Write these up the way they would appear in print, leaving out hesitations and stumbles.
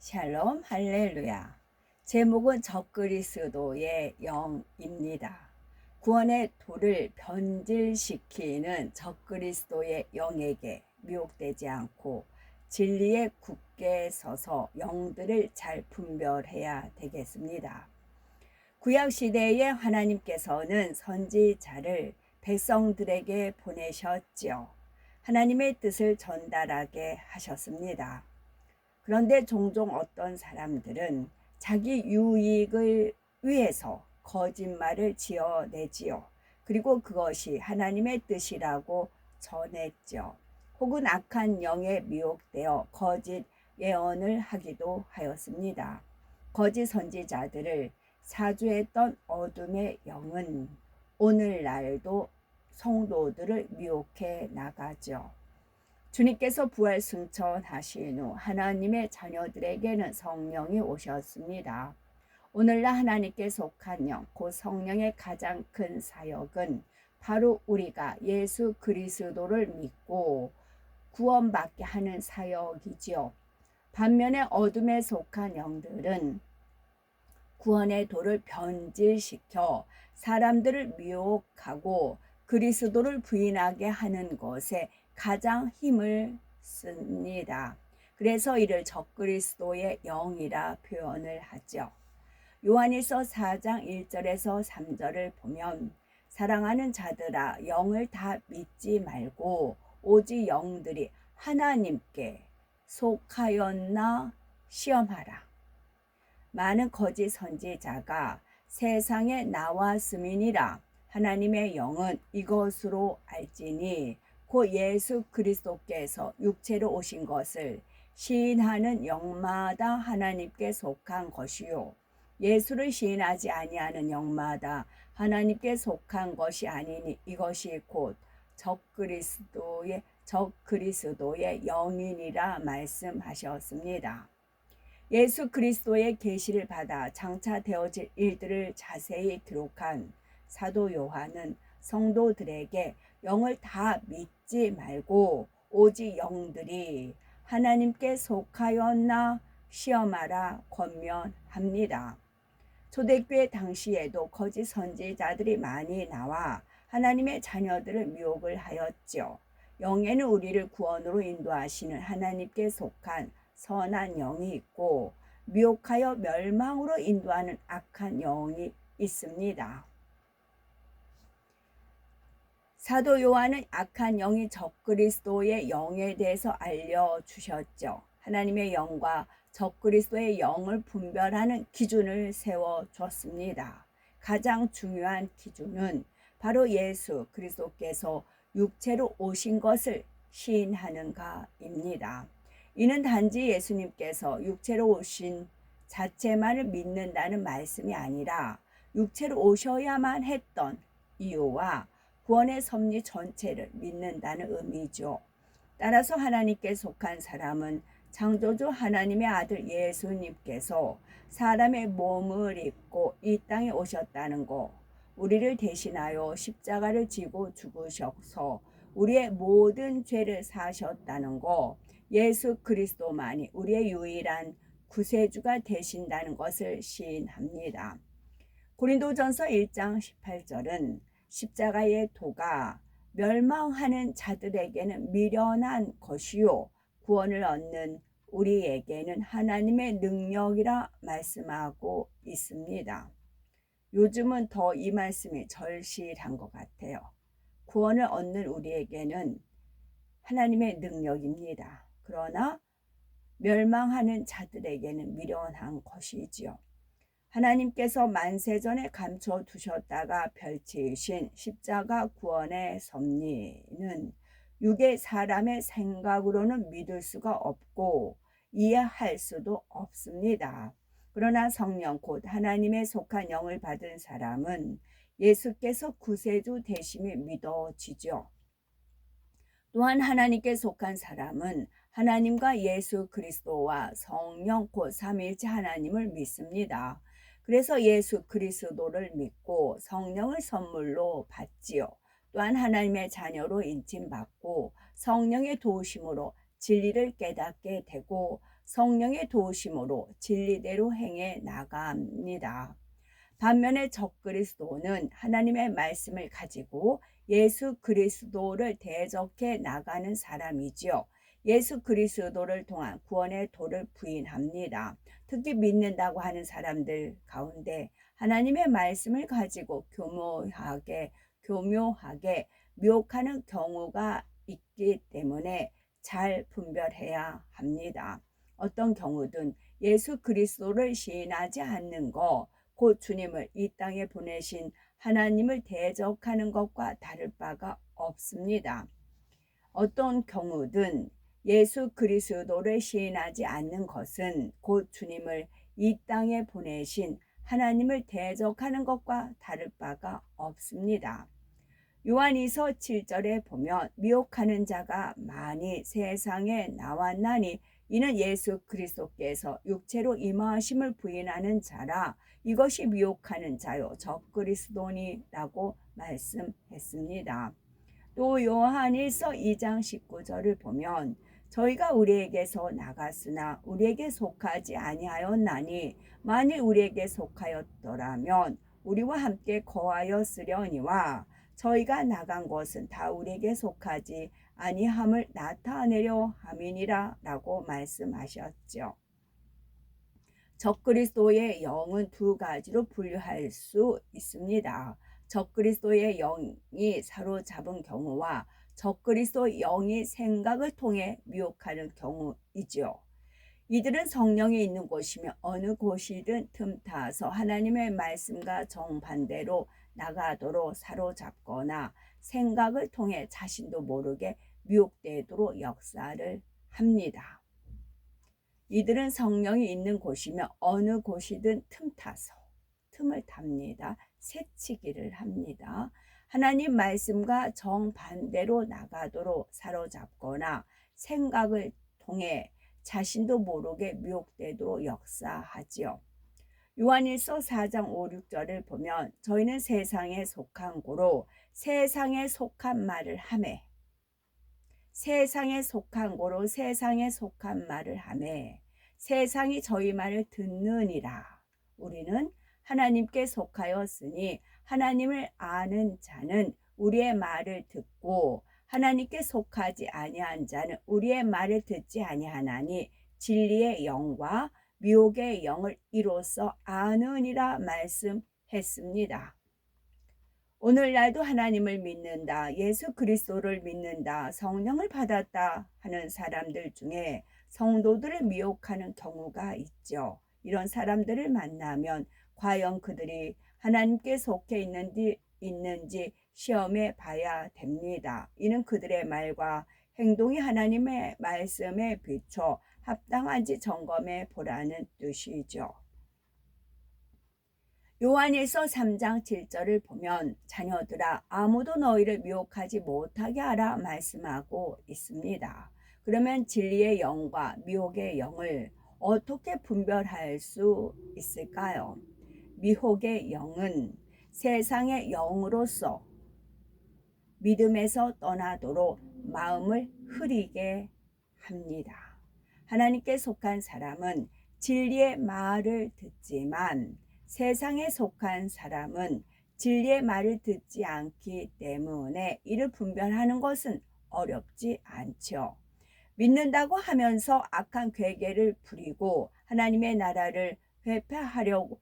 샬롬 할렐루야. 제목은 적그리스도의 영입니다. 구원의 도를 변질시키는 적그리스도의 영에게 미혹되지 않고 진리에 굳게 서서 영들을 잘 분별해야 되겠습니다. 구약시대에 하나님께서는 선지자를 백성들에게 보내셨지요. 하나님의 뜻을 전달하게 하셨습니다. 그런데 종종 어떤 사람들은 자기 유익을 위해서 거짓말을 지어내지요. 그리고 그것이 하나님의 뜻이라고 전했죠. 혹은 악한 영에 미혹되어 거짓 예언을 하기도 하였습니다. 거짓 선지자들을 사주했던 어둠의 영은 오늘날도 성도들을 미혹해 나가죠. 주님께서 부활 승천하신 후 하나님의 자녀들에게는 성령이 오셨습니다. 오늘날 하나님께 속한 영, 곧 성령의 가장 큰 사역은 바로 우리가 예수 그리스도를 믿고 구원받게 하는 사역이지요. 반면에 어둠에 속한 영들은 구원의 도를 변질시켜 사람들을 미혹하고 그리스도를 부인하게 하는 것에 가장 힘을 씁니다. 그래서 이를 적그리스도의 영이라 표현을 하죠. 요한일서 4장 1절에서 3절을 보면 사랑하는 자들아 영을 다 믿지 말고 오직 영들이 하나님께 속하였나 시험하라. 많은 거짓 선지자가 세상에 나왔음이니라. 하나님의 영은 이것으로 알지니 곧 예수 그리스도께서 육체로 오신 것을 시인하는 영마다 하나님께 속한 것이요 예수를 시인하지 아니하는 영마다 하나님께 속한 것이 아니니 이것이 곧 적그리스도의 영이니라 말씀하셨습니다. 예수 그리스도의 계시를 받아 장차 되어질 일들을 자세히 기록한 사도 요한은 성도들에게 영을 다 믿지 말고 오직 영들이 하나님께 속하였나 시험하라 권면합니다. 초대교회 당시에도 거짓 선지자들이 많이 나와 하나님의 자녀들을 미혹을 하였죠. 영에는 우리를 구원으로 인도하시는 하나님께 속한 선한 영이 있고 미혹하여 멸망으로 인도하는 악한 영이 있습니다. 사도 요한은 악한 영이 적그리스도의 영에 대해서 알려주셨죠. 하나님의 영과 적그리스도의 영을 분별하는 기준을 세워줬습니다. 가장 중요한 기준은 바로 예수 그리스도께서 육체로 오신 것을 시인하는가입니다. 이는 단지 예수님께서 육체로 오신 자체만을 믿는다는 말씀이 아니라 육체로 오셔야만 했던 이유와 구원의 섭리 전체를 믿는다는 의미죠. 따라서 하나님께 속한 사람은 창조주 하나님의 아들 예수님께서 사람의 몸을 입고 이 땅에 오셨다는 것, 우리를 대신하여 십자가를 지고 죽으셔서 우리의 모든 죄를 사셨다는 것, 예수 그리스도만이 우리의 유일한 구세주가 되신다는 것을 시인합니다. 고린도전서 1장 18절은 십자가의 도가 멸망하는 자들에게는 미련한 것이요 구원을 얻는 우리에게는 하나님의 능력이라 말씀하고 있습니다. 요즘은 더 이 말씀이 절실한 것 같아요. 구원을 얻는 우리에게는 하나님의 능력입니다. 그러나 멸망하는 자들에게는 미련한 것이지요. 하나님께서 만세전에 감춰두셨다가 펼치신 십자가 구원의 섭리는 육의 사람의 생각으로는 믿을 수가 없고 이해할 수도 없습니다. 그러나 성령 곧 하나님의 속한 영을 받은 사람은 예수께서 구세주 되심이 믿어지죠. 또한 하나님께 속한 사람은 하나님과 예수 그리스도와 성령 곧 삼위일체 하나님을 믿습니다. 그래서 예수 그리스도를 믿고 성령을 선물로 받지요. 또한 하나님의 자녀로 인침받고 성령의 도우심으로 진리를 깨닫게 되고 성령의 도우심으로 진리대로 행해 나갑니다. 반면에 적그리스도는 하나님의 말씀을 가지고 예수 그리스도를 대적해 나가는 사람이지요. 예수 그리스도를 통한 구원의 도를 부인합니다. 특히 믿는다고 하는 사람들 가운데 하나님의 말씀을 가지고 교묘하게 미혹하는 경우가 있기 때문에 잘 분별해야 합니다. 어떤 경우든 예수 그리스도를 시인하지 않는 것, 곧 주님을 이 땅에 보내신 하나님을 대적하는 것과 다를 바가 없습니다. 어떤 경우든 예수 그리스도를 시인하지 않는 것은 곧 주님을 이 땅에 보내신 하나님을 대적하는 것과 다를 바가 없습니다. 요한이서 7절에 보면 미혹하는 자가 많이 세상에 나왔나니 이는 예수 그리스도께서 육체로 임하심을 부인하는 자라. 이것이 미혹하는 자요 적그리스도니라고 말씀했습니다. 또 요한일서 2장 19절을 보면 저희가 우리에게서 나갔으나 우리에게 속하지 아니하였나니 만일 우리에게 속하였더라면 우리와 함께 거하였으려니와 저희가 나간 것은 다 우리에게 속하지 아니함을 나타내려 함이니라 라고 말씀하셨죠. 적그리스도의 영은 두 가지로 분류할 수 있습니다. 적그리스도의 영이 사로잡은 경우와 적그리스도 영이 생각을 통해 미혹하는 경우이죠. 이들은 성령이 있는 곳이며 어느 곳이든 틈타서 하나님의 말씀과 정반대로 나가도록 사로잡거나 생각을 통해 자신도 모르게 미혹되도록 역사를 합니다. 이들은 성령이 있는 곳이며 어느 곳이든 틈을 답니다. 새치기를 합니다. 하나님 말씀과 정반대로 나가도록 사로잡거나 생각을 통해 자신도 모르게 미혹되도록 역사하지요. 요한일서 4장 5, 6절을 보면 저희는 세상에 속한 고로 세상에 속한 말을 하매 세상에 속한 고로 세상에 속한 말을 하매 세상이 저희 말을 듣느니라. 우리는 하나님께 속하였으니 하나님을 아는 자는 우리의 말을 듣고 하나님께 속하지 아니한 자는 우리의 말을 듣지 아니하나니 진리의 영과 미혹의 영을 이로써 아느니라 말씀했습니다. 오늘날도 하나님을 믿는다, 예수 그리스도를 믿는다, 성령을 받았다 하는 사람들 중에 성도들을 미혹하는 경우가 있죠. 이런 사람들을 만나면 과연 그들이 하나님께 속해 있는지 시험해 봐야 됩니다. 이는 그들의 말과 행동이 하나님의 말씀에 비춰 합당한지 점검해 보라는 뜻이죠. 요한일서 3장 7절을 보면 자녀들아 아무도 너희를 미혹하지 못하게 하라 말씀하고 있습니다. 그러면 진리의 영과 미혹의 영을 어떻게 분별할 수 있을까요? 미혹의 영은 세상의 영으로서 믿음에서 떠나도록 마음을 흐리게 합니다. 하나님께 속한 사람은 진리의 말을 듣지만 세상에 속한 사람은 진리의 말을 듣지 않기 때문에 이를 분별하는 것은 어렵지 않죠. 믿는다고 하면서 악한 괴계를 부리고 하나님의 나라를 회파하려고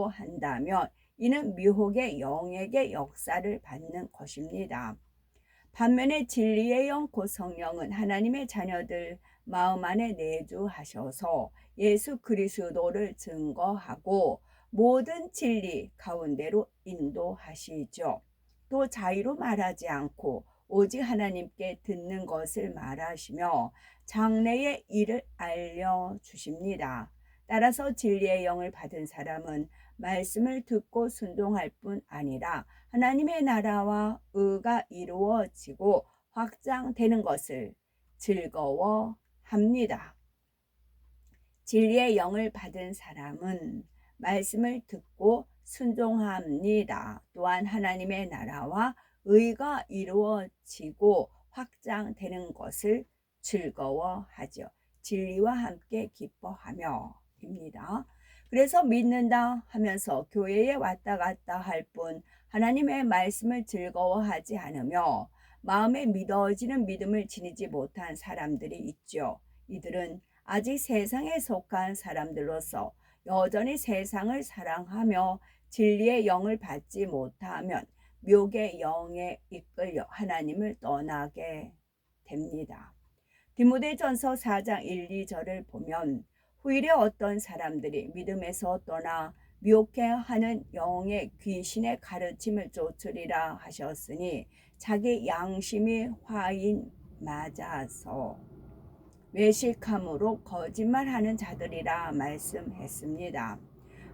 한다면 이는 미혹의 영에게 역사를 받는 것입니다. 반면에 진리의 영 곧 성령은 하나님의 자녀들 마음 안에 내주하셔서 예수 그리스도를 증거하고 모든 진리 가운데로 인도하시죠. 또 자의로 말하지 않고 오직 하나님께 듣는 것을 말하시며 장래의 일을 알려주십니다. 따라서 진리의 영을 받은 사람은 말씀을 듣고 순종할 뿐 아니라 하나님의 나라와 의가 이루어지고 확장되는 것을 즐거워합니다. 진리의 영을 받은 사람은 말씀을 듣고 순종합니다. 또한 하나님의 나라와 의가 이루어지고 확장되는 것을 즐거워하죠. 진리와 함께 기뻐하며 입니다. 그래서 믿는다 하면서 교회에 왔다 갔다 할 뿐 하나님의 말씀을 즐거워하지 않으며 마음에 믿어지는 믿음을 지니지 못한 사람들이 있죠. 이들은 아직 세상에 속한 사람들로서 여전히 세상을 사랑하며 진리의 영을 받지 못하면 묘의 영에 이끌려 하나님을 떠나게 됩니다. 디모데전서 4장 1, 2절을 보면 후일에 어떤 사람들이 믿음에서 떠나 미혹해하는 영의 귀신의 가르침을 쫓으리라 하셨으니 자기 양심이 화인 맞아서 외식함으로 거짓말하는 자들이라 말씀했습니다.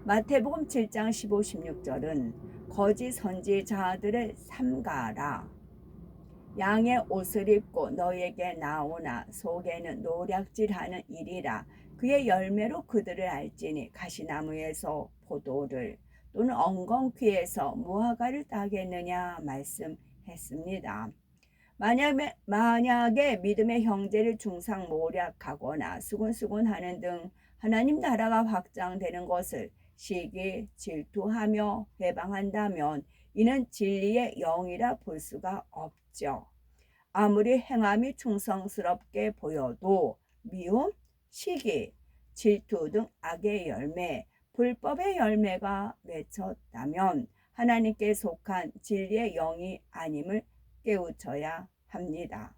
마태복음 7장 15, 16절은 거짓 선지자들을 삼가라. 양의 옷을 입고 너에게 나오나 속에는 노략질하는 일이라. 그의 열매로 그들을 알지니 가시나무에서 포도를 또는 엉겅퀴에서 무화과를 따겠느냐 말씀했습니다. 만약에 믿음의 형제를 중상모략하거나 수군수군하는 등 하나님 나라가 확장되는 것을 시기 질투하며 회방한다면 이는 진리의 영이라 볼 수가 없죠. 아무리 행함이 충성스럽게 보여도 미움, 시기, 질투 등 악의 열매, 불법의 열매가 맺혔다면 하나님께 속한 진리의 영이 아님을 깨우쳐야 합니다.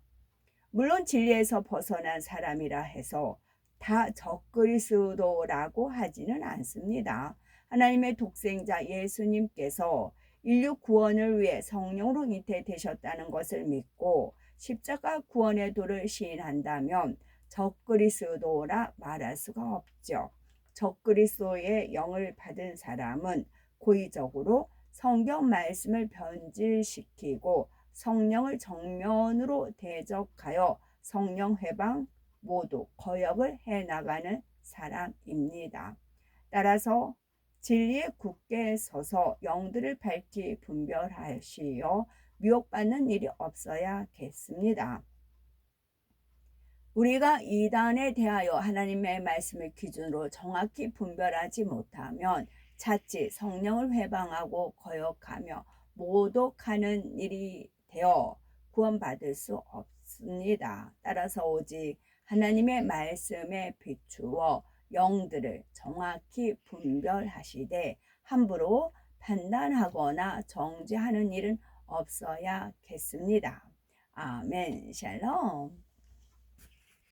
물론 진리에서 벗어난 사람이라 해서 다 적그리스도라고 하지는 않습니다. 하나님의 독생자 예수님께서 인류 구원을 위해 성령으로 잉태되셨다는 것을 믿고 십자가 구원의 도를 시인한다면 적그리스도라 말할 수가 없죠. 적그리스도의 영을 받은 사람은 고의적으로 성경 말씀을 변질시키고 성령을 정면으로 대적하여 성령 회방 모두 거역을 해나가는 사람입니다. 따라서 진리에 굳게 서서 영들을 밝히 분별하시어 미혹받는 일이 없어야겠습니다. 우리가 이단에 대하여 하나님의 말씀을 기준으로 정확히 분별하지 못하면 자칫 성령을 회방하고 거역하며 모독하는 일이 되어 구원받을 수 없습니다. 따라서 오직 하나님의 말씀에 비추어 영들을 정확히 분별하시되 함부로 판단하거나 정죄하는 일은 없어야겠습니다. 아멘. 샬롬.